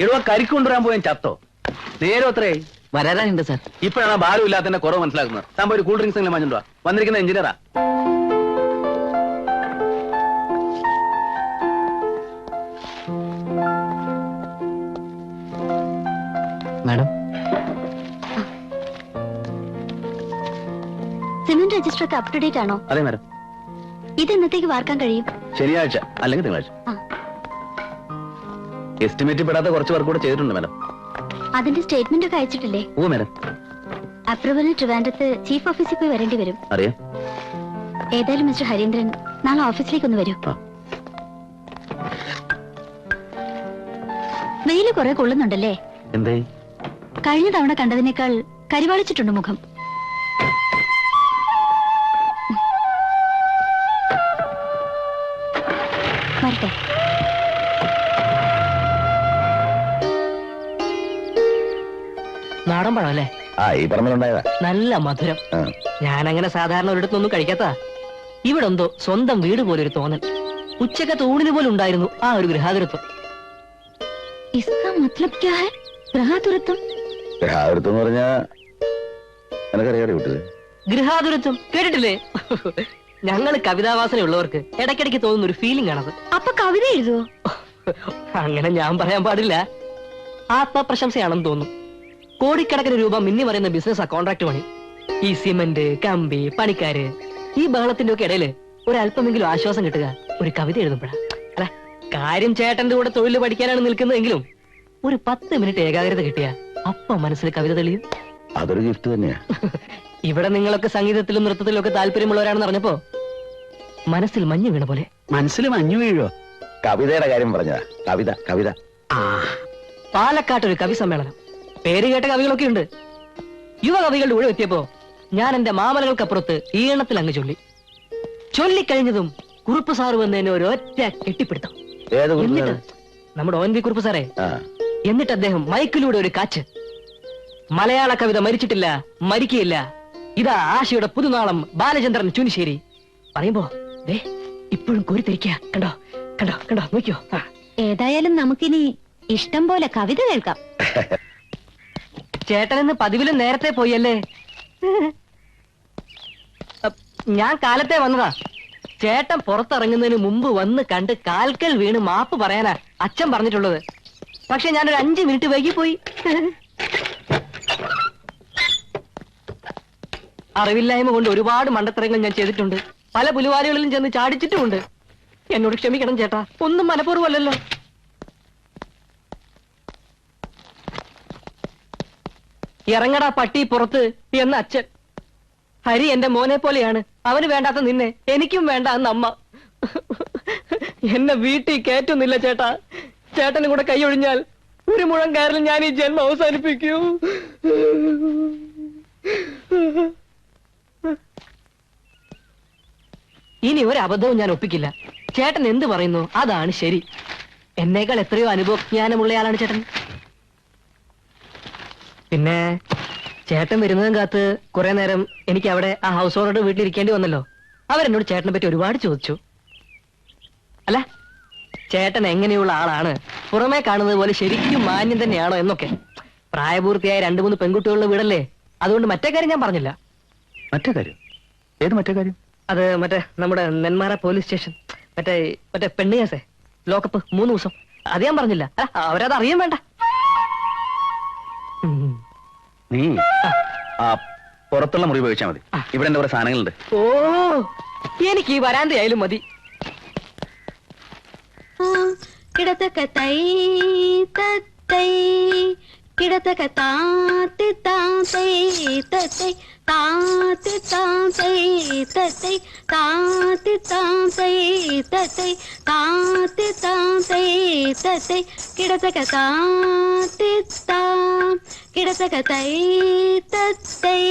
ഇടുവ കരിക്ക് കൊണ്ടുവരാൻ പോയാൻ ചത്തോ? നേരം അത്രേ വരാനുണ്ട് സാർ. ഇപ്പോഴാണ് ഭാരം ഇല്ലാത്തതിന്റെ കുറവ് മനസ്സിലാക്കുന്നത്. താൻ ഒരു കൂൾ ഡ്രിങ്ക്സ് എങ്കിലും വാങ്ങിച്ചോ. വന്നിരിക്കുന്ന എഞ്ചിനീയറാ. മാഡം, സിമന്റ് രജിസ്റ്റർ ഒക്കെ അപ് ടു ഡേറ്റ് ആണോ? അതെ മാഡം. ഇത് എന്നത്തേക്ക് വാർക്കാൻ കഴിയും? ശനിയാഴ്ച അല്ലെങ്കിൽ തിങ്കളാഴ്ച. എസ്റ്റിമേറ്റ് പെടാത്ത കുറച്ച് വർക്ക് കൂടെ ചെയ്തിട്ടുണ്ട് മാഡം. അതിന്റെ സ്റ്റേറ്റ്മെന്റ് ഒക്കെ അയച്ചിട്ടില്ലേ? ഓ മാഡം. അപ്രൂവലിന് ട്രിവാൻഡ്രത്ത് ചീഫ് ഓഫീസിൽ പോയി വരേണ്ടി വരും. അറിയാം. ഏതായാലും മിസ്റ്റർ ഹരീന്ദ്രൻ നാളെ ഓഫീസിലേക്ക് ഒന്ന് വരൂ. വെയില് കുറെ കൊള്ളുന്നുണ്ടല്ലേ? എന്തേ? കഴിഞ്ഞ തവണ കണ്ടതിനേക്കാൾ കരിവാളിച്ചിട്ടുണ്ട് മുഖം. വരട്ടെ. നാടൻ പഴം അല്ലേ? ഈ പറമ്പിലുണ്ടായതാ. നല്ല മധുരം. ഞാനങ്ങനെ സാധാരണ ഒരിടത്തൊന്നും കഴിക്കാത്ത. ഇവിടെ എന്തോ സ്വന്തം വീട് പോലെ ഒരു തോന്നൽ. ഉച്ചക്കത്തെ ഊണിന് പോലും ഉണ്ടായിരുന്നു ആ ഒരു ഗൃഹാതുരത്വം. इसका मतलब क्या है? ഗൃഹാതുരത്വം? ഗൃഹാതുരത്വം എന്ന് പറഞ്ഞാ എനിക്കറിയാതെ വിട്ടത്. ഗൃഹാതുരത്വം കേട്ടിട്ടില്ലേ? ഞങ്ങൾ കവിതാവാസനയുള്ളവർക്ക് ഇടയ്ക്കിടയ്ക്ക് തോന്നുന്ന ഒരു ഫീലിംഗ് ആണത്. അപ്പൊ കവിത എഴുതുവോ? അങ്ങനെ ഞാൻ പറയാൻ പാടില്ല. ആത്മപ്രശംസയാണെന്ന് തോന്നുന്നു. കോടിക്കണക്കിന് രൂപ മിന്നി പറയുന്ന ബിസിനസ് കോൺട്രാക്ട് പണി. ഈ സിമന്റ്, കമ്പി, പണിക്കാര്, ഈ ബഹളത്തിന്റെ ഒക്കെ ഇടയില് ഒരല്പമെങ്കിലും ആശ്വാസം കിട്ടുക ഒരു കവിത എഴുതുമ്പോഴാ. അല്ല, കാര്യം ചേട്ടന്റെ കൂടെ തൊഴിൽ പഠിക്കാനാണ് നിൽക്കുന്നതെങ്കിലും ഒരു 10 മിനിറ്റ് ഏകാഗ്രത കിട്ടിയ അപ്പം മനസ്സിൽ കവിത തെളിയും. അതൊരു ഗിഫ്റ്റ് തന്നെയാ. ഇവിടെ നിങ്ങളൊക്കെ സംഗീതത്തിലും നൃത്തത്തിലും ഒക്കെ താല്പര്യമുള്ളവരാണെന്ന് അറിഞ്ഞപ്പോ മനസ്സിൽ മഞ്ഞ് വീണ പോലെ. മനസ്സിൽ മഞ്ഞു വീഴോ? കവിതയുടെ കാര്യം പറഞ്ഞതാ. കവിത കവിത. പാലക്കാട്ടൊരു കവി സമ്മേളനം. പേര് കേട്ട കവികളൊക്കെ ഉണ്ട്. യുവകവികളുടെ കൂടെ എത്തിയപ്പോ ഞാൻ എന്റെ മാമലകൾക്കപ്പുറത്ത് ഈണത്തിൽ അങ്ങ് ചൊല്ലിക്കഴിഞ്ഞതും കുറുപ്പ് സാറ് വന്നതിന് ഒരൊറ്റ കെട്ടിപ്പിടുത്തം. എന്നിട്ട് നമ്മുടെ ONV കുറുപ്പ് സാറേ, എന്നിട്ട് അദ്ദേഹം മൈക്കിലൂടെ ഒരു കാച്ച്. മലയാള കവിത മരിച്ചിട്ടില്ല, മരിക്കുകയില്ല. ഇതാ ആശയുടെ പുതുനാളം ബാലചന്ദ്രൻ ചുനിശ്ശേരി പറയുമ്പോ ഇപ്പോഴും കോരിത്തിരിക്കുക. കണ്ടോ കണ്ടോ കണ്ടോ, നോക്കിയോ. ഏതായാലും നമുക്കിനി ഇഷ്ടം പോലെ കവിത കേൾക്കാം. ചേട്ടനെന്ന് പതിവിലും നേരത്തെ പോയല്ലേ? ഞാൻ കാലത്തെ വന്നതാ. ചേട്ടൻ പുറത്തിറങ്ങുന്നതിന് മുമ്പ് വന്ന് കണ്ട് കാൽക്കൽ വീണ് മാപ്പ് പറയാനാ അച്ഛൻ പറഞ്ഞിട്ടുള്ളത്. പക്ഷെ ഞാനൊരു 5 മിനിറ്റ് വൈകിപ്പോയി. അറിവില്ലായ്മ കൊണ്ട് ഒരുപാട് മണ്ടത്തരങ്ങൾ ഞാൻ ചെയ്തിട്ടുണ്ട്. പല പുലിവാലികളിലും ചെന്ന് ചാടിച്ചിട്ടുമുണ്ട്. എന്നോട് ക്ഷമിക്കണം ചേട്ടാ, ഒന്നും മനഃപൂർവ്വമല്ലല്ലോ. ഇറങ്ങടാ പട്ടി പുറത്ത് എന്ന അച്ഛൻ. ഹരി എന്റെ മോനെ പോലെയാണ്. അവന് വേണ്ടാത്ത നിന്നെ എനിക്കും വേണ്ട എന്ന് അമ്മ. എന്നെ വീട്ടിൽ കയറ്റുന്നില്ല ചേട്ടാ. ചേട്ടനും കൂടെ കൈയൊഴിഞ്ഞാൽ ഒരു മുഴം കയറിൽ ഞാൻ ഈ ജന്മം അവസാനിപ്പിക്കൂ. ഇനി ഒരു അബദ്ധവും ഞാൻ ഒപ്പിക്കില്ല. ചേട്ടൻ എന്ത് പറയുന്നു അതാണ് ശരി. എന്നേക്കാൾ എത്രയോ അനുഭവജ്ഞാനമുള്ളയാളാണ് ചേട്ടൻ. പിന്നെ ചേട്ടൻ വരുന്നതും കാത്ത് കുറെ നേരം എനിക്ക് അവിടെ ആ ഹൗസ് ഓണറുടെ വീട്ടിലിരിക്കേണ്ടി വന്നല്ലോ. അവരെന്നോട് ചേട്ടനെ പറ്റി ഒരുപാട് ചോദിച്ചു. അല്ല, ചേട്ടൻ എങ്ങനെയുള്ള ആളാണ്, പുറമേ കാണുന്നത് പോലെ ശരിക്കും മാന്യം തന്നെയാണോ എന്നൊക്കെ. പ്രായപൂർത്തിയായ 2-3 പെൺകുട്ടികളുടെ വീടല്ലേ, അതുകൊണ്ട് മറ്റേ കാര്യം ഞാൻ പറഞ്ഞില്ല. മറ്റേ കാര്യം? ഏത് മറ്റേ കാര്യം? അത് മറ്റേ നമ്മുടെ നെന്മാറ പോലീസ് സ്റ്റേഷൻ, മറ്റേ പെണ്ണ് കേസേ, ലോക്കപ്പ് 3 ദിവസം. അത് ഞാൻ പറഞ്ഞില്ല. അവരത് അറിയാൻ വേണ്ട. നീ പുറത്തുള്ള മുറി ഉപയോഗിച്ചാൽ മതി. ഇവിടെ എന്റെ കുറെ സാധനങ്ങളുണ്ട്. ഓ, എനിക്ക് ഈ വരാന്തയായാലും മതി. കിടത്തക്ക തൈ തത്തൈ കിടത്തക്ക താത്തി താത്തൈ തത്തൈ താത്തി താത്തൈ തത്തൈ താത്തി താത്തൈ തത്തൈ താത്തി താത്തൈ തത്തൈ കിടത്തക്ക താത്തി താ കിടത്തക്ക തൈ തത്തൈ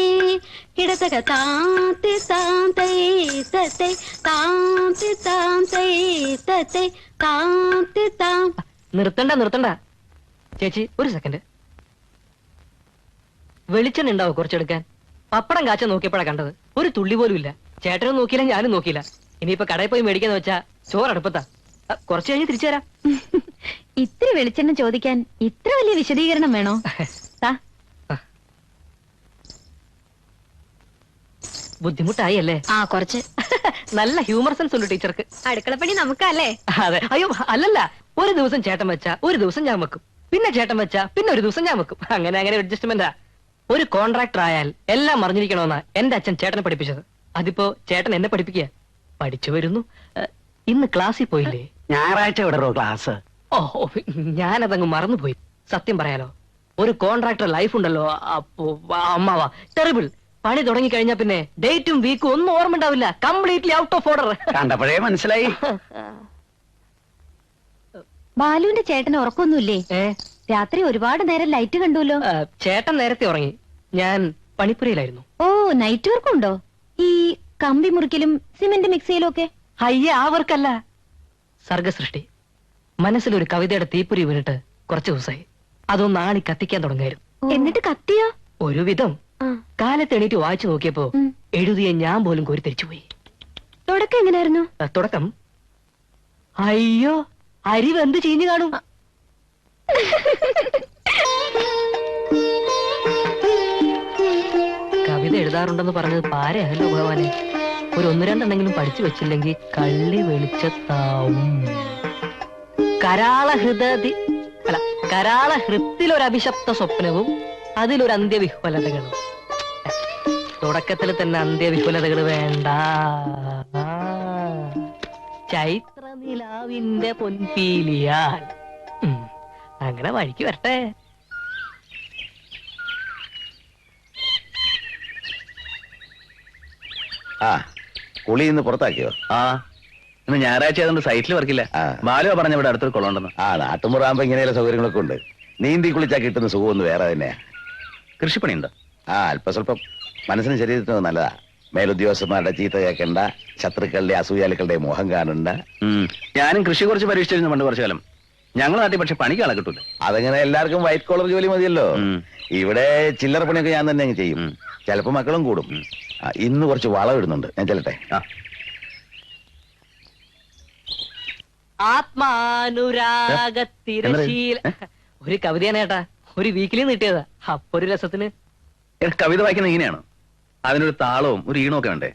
കിടത്തക്ക താത്തി താത്തൈ തത്തൈ താത്തി താത്തൈ തത്തൈ താത്തി താ. നിർത്തണ്ട ചേച്ചി, ഒരു സെക്കൻഡ്. വെളിച്ചെണ്ണ ഉണ്ടാവും കുറച്ചെടുക്കാൻ. പപ്പടം കാച്ച നോക്കിയപ്പോഴാ കണ്ടത്. ഒരു തുള്ളി പോലും ഇല്ല. ചേട്ടനും നോക്കിയില്ല, ഞാനും നോക്കിയില്ല. ഇനിയിപ്പോ കടയിൽ പോയി മേടിക്കാന്ന് വെച്ചാ ചോറ് അടുപ്പത്താ. കുറച്ച് കഴിഞ്ഞ് തിരിച്ചു തരാം. ഇത്തിരി വെളിച്ചെണ്ണ ചോദിക്കാൻ ഇത്ര വലിയ വിശദീകരണം വേണോ? താ. ബുദ്ധിമുട്ടായി അല്ലേ? ആ കുറച്ച്. നല്ല ഹ്യൂമർ സെൻസ് ഉണ്ട് ടീച്ചർക്ക്. അടുക്കളപ്പണി നമുക്കല്ലേ? അതെ. അയ്യോ അല്ലല്ല, ഒരു ദിവസം ചേട്ടൻ വെച്ചാ ഒരു ദിവസം ഞാൻ വെക്കും, പിന്നെ ചേട്ടൻ വെച്ചാ പിന്നെ ഒരു ദിവസം ഞാൻ വെക്കും. അങ്ങനെ അങ്ങനെ അഡ്ജസ്റ്റ്മെന്റാ. ഒരു കോൺട്രാക്ടർ ആയാൽ എല്ലാം അറിഞ്ഞിരിക്കണമെന്നാ എന്റെ അച്ഛൻ ചേട്ടനെ പഠിപ്പിച്ചത്. അതിപ്പോ ചേട്ടൻ എന്നെ പഠിപ്പിക്കുക. പഠിച്ചു വരുന്നു. ഇന്ന് ക്ലാസ്സിൽ പോയില്ലേ? ഞായറാഴ്ച വിടറോ ക്ലാസ്? ഓ ഞാനതങ്ങ് മറന്നുപോയി. സത്യം പറയാലോ, ഒരു കോൺട്രാക്ടർ ലൈഫ് ഉണ്ടല്ലോ, അപ്പോ അമ്മാവാ ടെറിബിൾ. പണി തുടങ്ങി കഴിഞ്ഞാ പിന്നെ ഡേറ്റും വീക്കും ഒന്നും ഓർമ്മ ഉണ്ടാവില്ല. Completely out of order. കണ്ടപ്പോഴേ മനസ്സിലായി. ബാലുവിന്റെ ചേട്ടന് ഉറക്കൊന്നുമില്ലേ? രാത്രി ഒരുപാട് നേരം ലൈറ്റ് കണ്ടുല്ലോ. ചേട്ടൻ നേരത്തെ ഉറങ്ങി, ഞാൻ പണിപ്പുരയിലായിരുന്നു. ഓ, നൈറ്റ് വർക്കും ഉണ്ടോ? ഈ കമ്പി മുറിക്കലും സിമെന്റ് മിക്സ് ചെയ്യലും ഒക്കെ? അയ്യ, ആ വർക്കല്ല, സർഗസൃഷ്ടി. മനസ്സിലൊരു കവിതയുടെ തീപ്പൊരി വീണിട്ട് കുറച്ചു ദിവസമായി. അതൊന്ന് ആണി കത്തിക്കാൻ തുടങ്ങായിരുന്നു. എന്നിട്ട് കത്തിയോ? ഒരുവിധം. കാലത്ത് എണീറ്റ് വായിച്ചു നോക്കിയപ്പോ എഴുതിയ ഞാൻ പോലും കോരിത്തിരിച്ചു പോയി. തുടക്കം എങ്ങനെയായിരുന്നു? തുടക്കം അയ്യോ അരി വെന്ത് ചീഞ്ഞു കാണും. കവിത എഴുതാറുണ്ടെന്ന് പറഞ്ഞത് പാരയല്ലോ ഭഗവാനെ. ഒരു ഒന്ന് രണ്ടെണ്ണെങ്കിലും പഠിച്ചു വെച്ചില്ലെങ്കിൽ കള്ളി വെളിച്ചത്താവും. കരാള ഹൃത്തിലൊരു അഭിശപ്ത സ്വപ്നവും അതിലൊരു അന്ത്യവിഹ്വലതകളും. തുടക്കത്തിൽ തന്നെ അന്ത്യവിഹ്വലതകൾ വേണ്ട. ചൈത്രനിലാവിന്റെ പൊൻപീലിയാൽ. അങ്ങനെ വഴിക്ക് വരട്ടെ. ആ കുളി ഇന്ന് പുറത്താക്കിയോ? ആ ഇന്ന് ഞായറാഴ്ച ആയതുകൊണ്ട് സൈറ്റിൽ വർക്കില്ല. ബാലുവ പറഞ്ഞ ഇവിടെ അടുത്തൊരു കുളമുണ്ടെന്ന്. ആ നാട്ടുമുറാകുമ്പോ ഇങ്ങനെയുള്ള സൗകര്യങ്ങളൊക്കെ ഉണ്ട്. നീന്തി കുളിച്ചാൽ കിട്ടുന്ന സുഖമൊന്നും വേറെ തന്നെയാ. കൃഷിപ്പണിയുണ്ടോ? ആ അല്പം സ്വല്പം. മനസ്സിന് ശരീരത്തിന് നല്ലതാ. മേലുദ്യോഗസ്ഥന്മാരുടെ ചീത്ത കേൾക്കണ്ട, ശത്രുക്കളുടെ അസൂയാലുക്കളുടെ മുഖം കാണണ്ട. ഞാനും കൃഷി കുറച്ച് പരീക്ഷിച്ചിരുന്നു പണ്ട് കുറച്ചു കാലം. ഞങ്ങളുടെ നാട്ടിൽ പക്ഷെ പണിക്ക് ആളെ കിട്ടൂല. അതങ്ങനെ എല്ലാവർക്കും വൈറ്റ് കോളർ ജോലി മതിയല്ലോ. ഇവിടെ ചില്ലറ പണിയൊക്കെ ഞാൻ തന്നെ ചെയ്യും. ചിലപ്പോ മക്കളും കൂടും. ഇന്ന് കുറച്ച് വളം ഇടുന്നുണ്ട്, ഞാൻ ചെല്ലട്ടെ. ആത്മാനുരാഗത്തിരശീല ഒരു കവിതയാണ് ഏട്ടാ. ഒരു വീക്കിലി നീട്ടിയതാ. അപ്പൊ ഒരു രസത്തിന്. കവിത വായിക്കുന്നത് ഇങ്ങനെയാണ്. അതിനൊരു താളവും ഒരു ഈണവും ഒക്കെ വേണ്ടേ?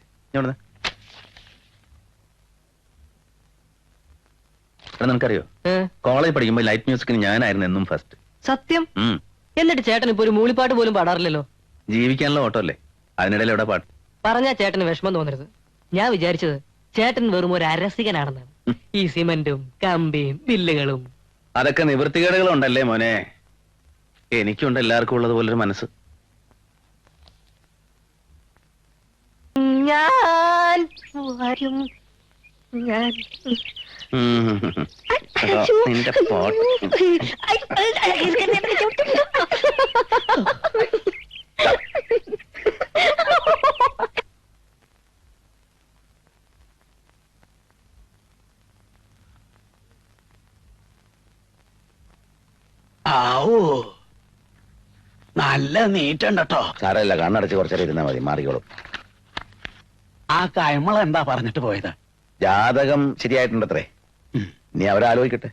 നിനക്കറിയോ, കോളേജ് പഠിക്കുമ്പോ ലൈറ്റ് മ്യൂസിക്കിന് ഞാനായിരുന്നു എന്നും ഫസ്റ്റ്. സത്യം? എന്നിട്ട് ചേട്ടൻ ഇപ്പൊ ഒരു മൂളിപ്പാട്ട് പോലും പാടാറില്ലല്ലോ. ജീവിക്കാനുള്ള ഓട്ടോ അല്ലേ, അതിനിടയിൽ എവിടെ പാട്ട്? പറഞ്ഞാ ചേട്ടന് വിഷമം തോന്നരുത്. ഞാൻ വിചാരിച്ചത് ചേട്ടൻ വെറും ഒരു അരസികനാണെന്നാണ്. ഈ സിമന്റും കമ്പിയും ബില്ലുകളും അതൊക്കെ നിവൃത്തികേടുകളുണ്ടല്ലേ മോനെ. എനിക്കുണ്ട് എല്ലാവർക്കും ഉള്ളതുപോലൊരു മനസ്സ്. ഞാൻ നിന്റെ പോട്ട്. ആവൂ, നല്ല നീറ്റുണ്ടോ. സാരമില്ല, കണ്ണടച്ച് കുറച്ചേരം ഇരുന്നാ മതി, മാറിക്കോളും. ആ കൈമള എന്താ പറഞ്ഞിട്ട് പോയത്? ജാതകം ശരിയായിട്ടുണ്ടത്രേ. നീ അവരാലോചിക്കട്ടെ,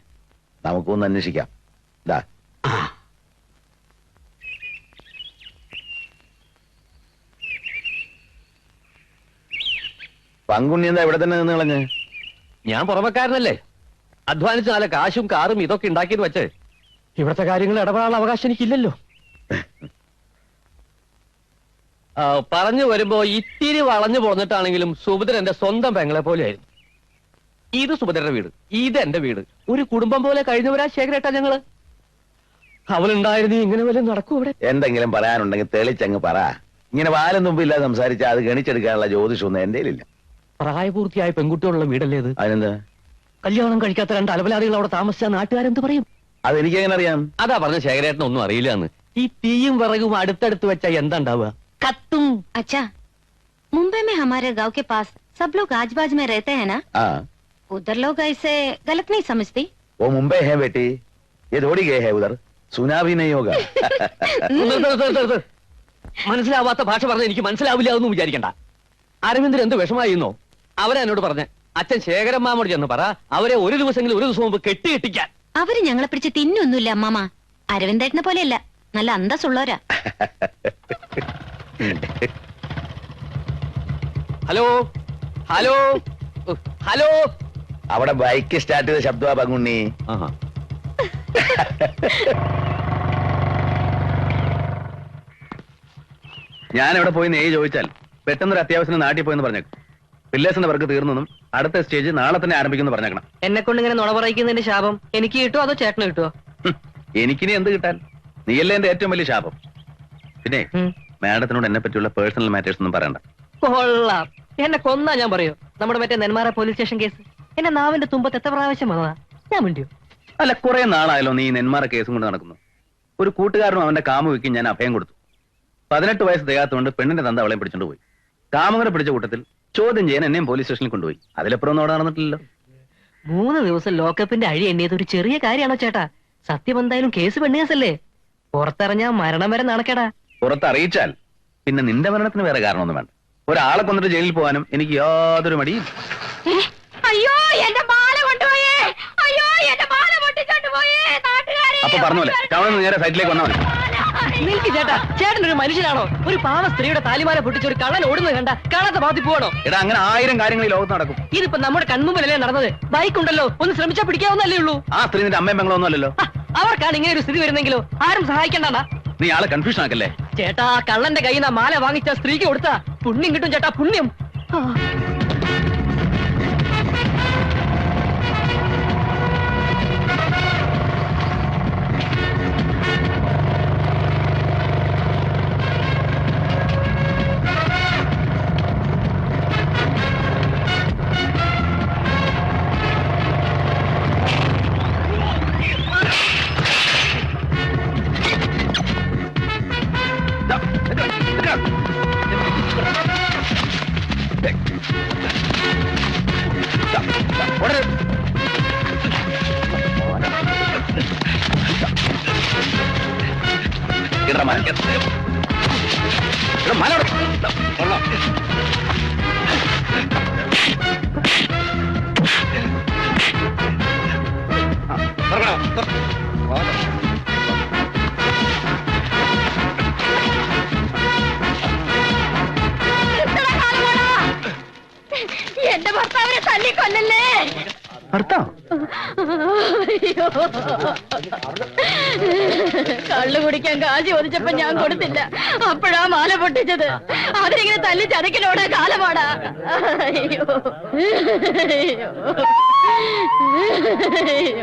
നമുക്കൊന്ന് അന്വേഷിക്കാം. ഇതാ പങ്കുണ്ണി എന്താ ഇവിടെ തന്നെ നിന്ന് കളഞ്ഞ്? ഞാൻ പുറമക്കാരനല്ലേ, അധ്വാനിച്ച് നല്ല കാശും കാറും ഇതൊക്കെ ഉണ്ടാക്കിയെന്ന് വെച്ച് ഇവിടുത്തെ കാര്യങ്ങൾ ഇടപെടാനുള്ള അവകാശം എനിക്കില്ലല്ലോ. പറഞ്ഞു വരുമ്പോ ഇത്തിരി വളഞ്ഞു പോന്നിട്ടാണെങ്കിലും സുഭദ്ര എന്റെ സ്വന്തം പെങ്ങളെ പോലെയായിരുന്നു. ഇത് സുഭദ്രയുടെ വീട്, ഇത് എന്റെ വീട്. ഒരു കുടുംബം പോലെ കഴിഞ്ഞവരാ ശേഖരേട്ടാ ഞങ്ങള്. അവളുണ്ടായിരുന്നു ഇങ്ങനെ വല്ലതും നടക്കും ഇവിടെ? എന്തെങ്കിലും പറയാനുണ്ടെങ്കിൽ തെളിച്ചങ്ങ് പറ. ഇങ്ങനെ വാലും തുമ്പില്ലാതെ സംസാരിച്ചാൽ അത് ഗണിച്ചെടുക്കാനുള്ള ജ്യോതിഷമൊന്നും എന്റെ ഇല്ല. പ്രായപൂർത്തിയായ പെൺകുട്ടികളുള്ള വീടല്ലേ ഇത്? അതിനെന്താ? കല്യാണം കഴിക്കാത്ത രണ്ട് അലവലാദികൾ അവിടെ താമസിച്ച നാട്ടുകാരെന്ത് പറയും? അതെനിക്കെങ്ങനെ അറിയാം? അതാ പറഞ്ഞ ശേഖരേട്ടന് ഒന്നും അറിയില്ല എന്ന്. ഈ തീയും വിറകും അടുത്തടുത്ത് വെച്ചാ എന്താ ഉണ്ടാവുക? കത്തും. अच्छा, मुंबई में हमारे गांव के पास सब लोग आजबाज में रहते हैं ना? उधर लोग ऐसे गलत नहीं समझते? वो मुंबई है बेटी, ये दौड़ी गए है उधर, सुना भी नहीं होगा. മനസ്സിലാവാത്ത ഭാഷ പറഞ്ഞ എനിക്ക് മനസ്സിലാവില്ല എന്ന് വിചാരിക്കണ്ട. അരവിന്ദൻ എന്ത് വിഷമായിരുന്നോ? അവരെ എന്നോട് പറഞ്ഞ അച്ഛൻ ശേഖരൻ മാമോട് ചെന്ന് പറ, അവരെ ഒരു ദിവസമെങ്കിലും ഒരു ദിവസം മുമ്പ് കെട്ടിയെട്ടിക്കാൻ. അവര് ഞങ്ങളെ പിടിച്ച് തിന്നൊന്നുമില്ല അമ്മാമ. അരവിന്ദേട്ടനെ പോലെയല്ല, നല്ല അന്തസ്സുള്ളവരാ. Hello hello hello. അവിടെ ബൈക്ക് സ്റ്റാർട്ട് ചെയ്ത ശബ്ദമാ പങ്കുണ്ണി. ഞാൻ എവിടെ പോയി നെയ്യ് ചോദിച്ചാൽ പെട്ടെന്നൊരു അത്യാവശ്യം നാട്ടിൽ പോയെന്ന് പറഞ്ഞേക്കും. പില്ലേഴ്സിന്റെ വർക്ക് തീർന്നെന്നും അടുത്ത സ്റ്റേജ് നാളെ തന്നെ ആരംഭിക്കുന്നു പറഞ്ഞേക്കണം. എന്നെ കൊണ്ട് ഇങ്ങനെ നുണ പറയിക്കുന്നതിന്റെ ശാപം എനിക്ക് കിട്ടുമോ അതോ ചേട്ടന് കിട്ടുമോ? എനിക്കിനി എന്ത് കിട്ടാൻ? നീയല്ലേ എന്റെ ഏറ്റവും വലിയ ശാപം. പിന്നെ മാഡത്തിനോട് എന്നെ പറ്റിയുള്ള പേഴ്സണൽ മാറ്റേഴ്സ് ഒന്നും പറയണ്ട. കൊള്ളാം. എന്നെ കൊന്നാ ഞാൻ പറയോ? നമ്മുടെ മറ്റേ നെന്മാറ പോലീസ് സ്റ്റേഷൻ കേസ് എന്നെ നാവിന്റെ തുമ്പത്ത് എത്ര പ്രാവശ്യം വന്നതാ, ഞാൻ മിണ്ടിയോ? അല്ല, കുറെ നാളായല്ലോ നീ നെന്മാറ കേസും കൊണ്ട് നടക്കുന്നു. ഒരു കൂട്ടുകാരനും അവന്റെ കാമുവിക്ക് ഞാൻ അഭയം കൊടുത്തു. 18 വയസ്സ് തികയാത്തോണ്ട് പെണ്ണിന്റെ തന്ത അവളെ പിടിച്ചോണ്ട് പോയി. കാമുകനെ പിടിച്ച കൂട്ടത്തിൽ ചോദ്യം ചെയ്യാൻ എന്നെയും പോലീസ് സ്റ്റേഷനിൽ കൊണ്ടുപോയി. അതിലപ്പുറം ഒന്നും അവിടെ നടന്നിട്ടില്ലല്ലോ. 3 ദിവസം ലോക്കപ്പിന്റെ അഴി എണ്ണിയത് ഒരു ചെറിയ കാര്യമാണോ ചേട്ടാ? സത്യം എന്തായാലും കേസ് പെണ്ണുകേസല്ലേ? പുറത്തിറങ്ങാ മരണം വരെ നടക്കടാ. പുറത്തറിയിച്ചാൽ പിന്നെ നിന്റെ മരണത്തിന് വേറെ കാരണമൊന്നും വേണ്ട. ഒരാളെ കൊന്നിട്ട് ജയിലിൽ പോകാനും എനിക്ക് യാതൊരു മടിയും. അയ്യോ എന്റെ മാല കൊണ്ടുപോയേ, അയ്യോ എന്റെ മാല പൊട്ടിച്ചോണ്ട് പോയേ. അപ്പൊ പറഞ്ഞോലെ ടൗണിൽ നിന്ന് നേരെ സൈറ്റിലേക്ക് വന്നാൽ മതി. നിൽക്ക് ചേട്ടാ, ചേട്ടൻ ഒരു മനുഷ്യനാണോ? ഒരു പാവ സ്ത്രീയുടെ താലിമാല പൊട്ടിച്ച് ഒരു കള്ളൻ ഓടുന്നത് കണ്ട കാണാത്ത ഭാഗത്ത് പോകണോ? എടാ, അങ്ങനെ 1000 കാര്യങ്ങൾ ഈ ലോകത്ത് നടക്കും. ഇതിപ്പോ നമ്മുടെ കൺമുമ്പിലല്ലേ നടന്നത്? ബൈക്ക് ഉണ്ടല്ലോ, ഒന്ന് ശ്രമിച്ചാൽ പിടിക്കാവുന്നല്ലേ ഉള്ളൂ. ആ സ്ത്രീ നിന്റെ അമ്മയും പെങ്ങളൊന്നും അല്ലല്ലോ. അവർക്കാണ് ഇങ്ങനെ ഒരു സ്ഥിതി വരുന്നെങ്കിലോ ആരും സഹായിക്കണ്ടാ. നീ ആളെ കൺഫ്യൂഷൻ ആക്കല്ലേ. ചേട്ടാ, കള്ളന്റെ കയ്യിൽ നിന്ന് മാല വാങ്ങിച്ച സ്ത്രീക്ക് കൊടുത്താ പുണ്യം കിട്ടും ചേട്ടാ, പുണ്യം. എന്റെ ഭർത്താവിനെ തല്ലിക്കൊല്ലല്ലേ. കള്ളു കുടിക്കാൻ കാശ് ചോദിച്ചപ്പോ ഞാൻ കൊടുത്തില്ല. അപ്പോഴാ മാല പൊട്ടിച്ചത്. അതിനിങ്ങനെ തല്ലി ചതക്കിലോടെ കാലമാടാ. അയ്യോ അയ്യോ.